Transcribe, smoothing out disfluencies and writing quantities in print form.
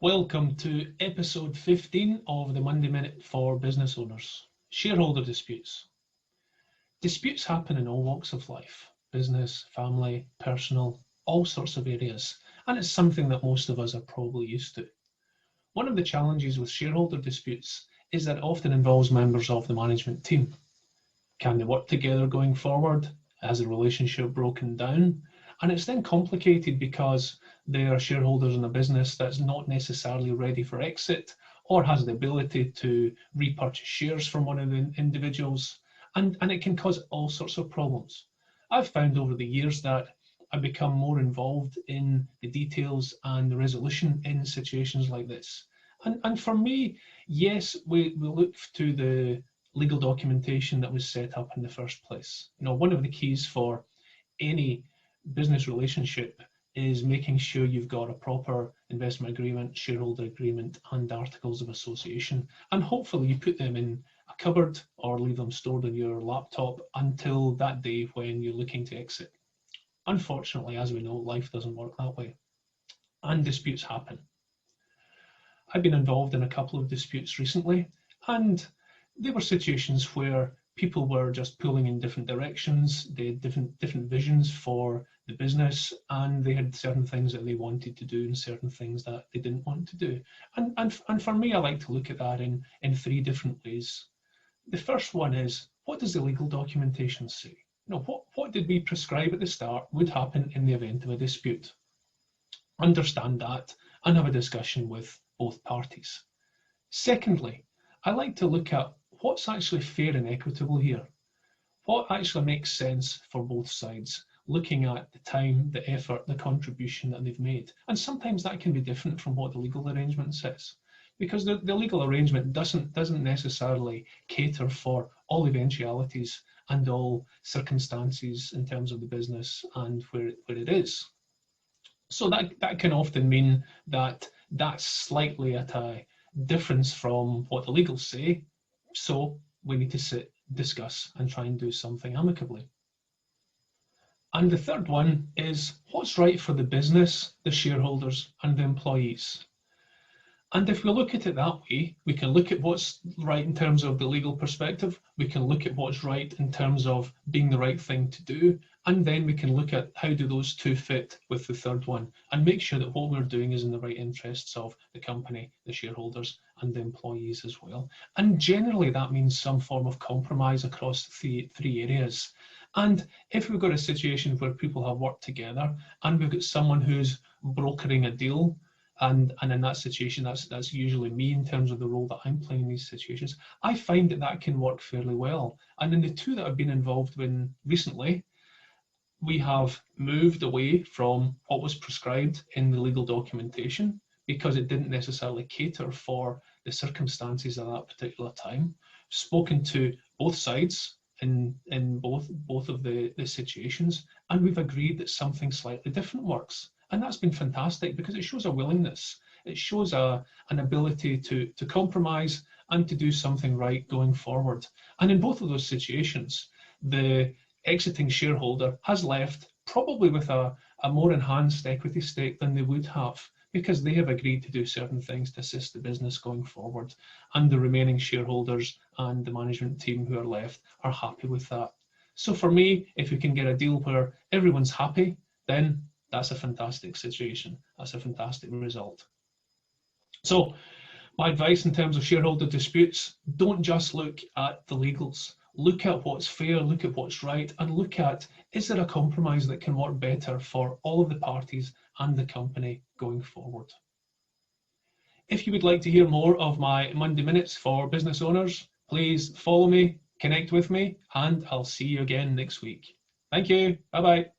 Welcome to episode 15 of the Monday Minute for business owners. Shareholder disputes. Disputes happen in all walks of life, business, family, personal, all sorts of areas, and it's something that most of us are probably used to. One of the challenges with shareholder disputes is that it often involves members of the management team. Can they work together going forward? Has the relationship broken down? And it's then complicated because they are shareholders in a business that's not necessarily ready for exit or has the ability to repurchase shares from one of the individuals, and it can cause all sorts of problems. I've found over the years that I've become more involved in the details and the resolution in situations like this. And for me, yes, we look to the legal documentation that was set up in the first place. You know, one of the keys for any business relationship is making sure you've got a proper investment agreement, shareholder agreement, and articles of association. And hopefully you put them in a cupboard or leave them stored on your laptop until that day when you're looking to exit. Unfortunately, as we know, life doesn't work that way, and disputes happen. I've been involved in a couple of disputes recently, and they were situations where people were just pulling in different directions. They had different visions for the business, and they had certain things that they wanted to do and certain things that they didn't want to do. And for me, I like to look at that in three different ways. The first one is, what does the legal documentation say? You know, what did we prescribe at the start would happen in the event of a dispute? Understand that and have a discussion with both parties. Secondly, I like to look at what's actually fair and equitable here. What actually makes sense for both sides, looking at the time, the effort, the contribution that they've made. And sometimes that can be different from what the legal arrangement says, because the legal arrangement doesn't necessarily cater for all eventualities and all circumstances in terms of the business and where it is. So that can often mean that that's slightly at a difference from what the legals say. So we need to sit, discuss, and try and do something amicably. And the third one is what's right for the business, the shareholders, and the employees. And if we look at it that way, we can look at what's right in terms of the legal perspective, we can look at what's right in terms of being the right thing to do, and then we can look at how do those two fit with the third one and make sure that what we're doing is in the right interests of the company, the shareholders, and the employees as well. And generally that means some form of compromise across the three areas. And if we've got a situation where people have worked together and we've got someone who's brokering a deal, and in that situation, that's usually me in terms of the role that I'm playing in these situations, I find that can work fairly well. And in the two that I've been involved in recently, we have moved away from what was prescribed in the legal documentation because it didn't necessarily cater for the circumstances at that particular time. Spoken to both sides in both of the situations, and we've agreed that something slightly different works. And that's been fantastic because it shows a willingness. It shows an ability to compromise and to do something right going forward. And in both of those situations, the exiting shareholder has left probably with a more enhanced equity stake than they would have, because they have agreed to do certain things to assist the business going forward. And the remaining shareholders and the management team who are left are happy with that. So for me, if we can get a deal where everyone's happy, then that's a fantastic situation. That's a fantastic result. So my advice in terms of shareholder disputes, don't just look at the legals. Look at what's fair, look at what's right, and look at, is there a compromise that can work better for all of the parties and the company going forward? If you would like to hear more of my Monday Minutes for business owners, please follow me, connect with me, and I'll see you again next week. Thank you. Bye-bye.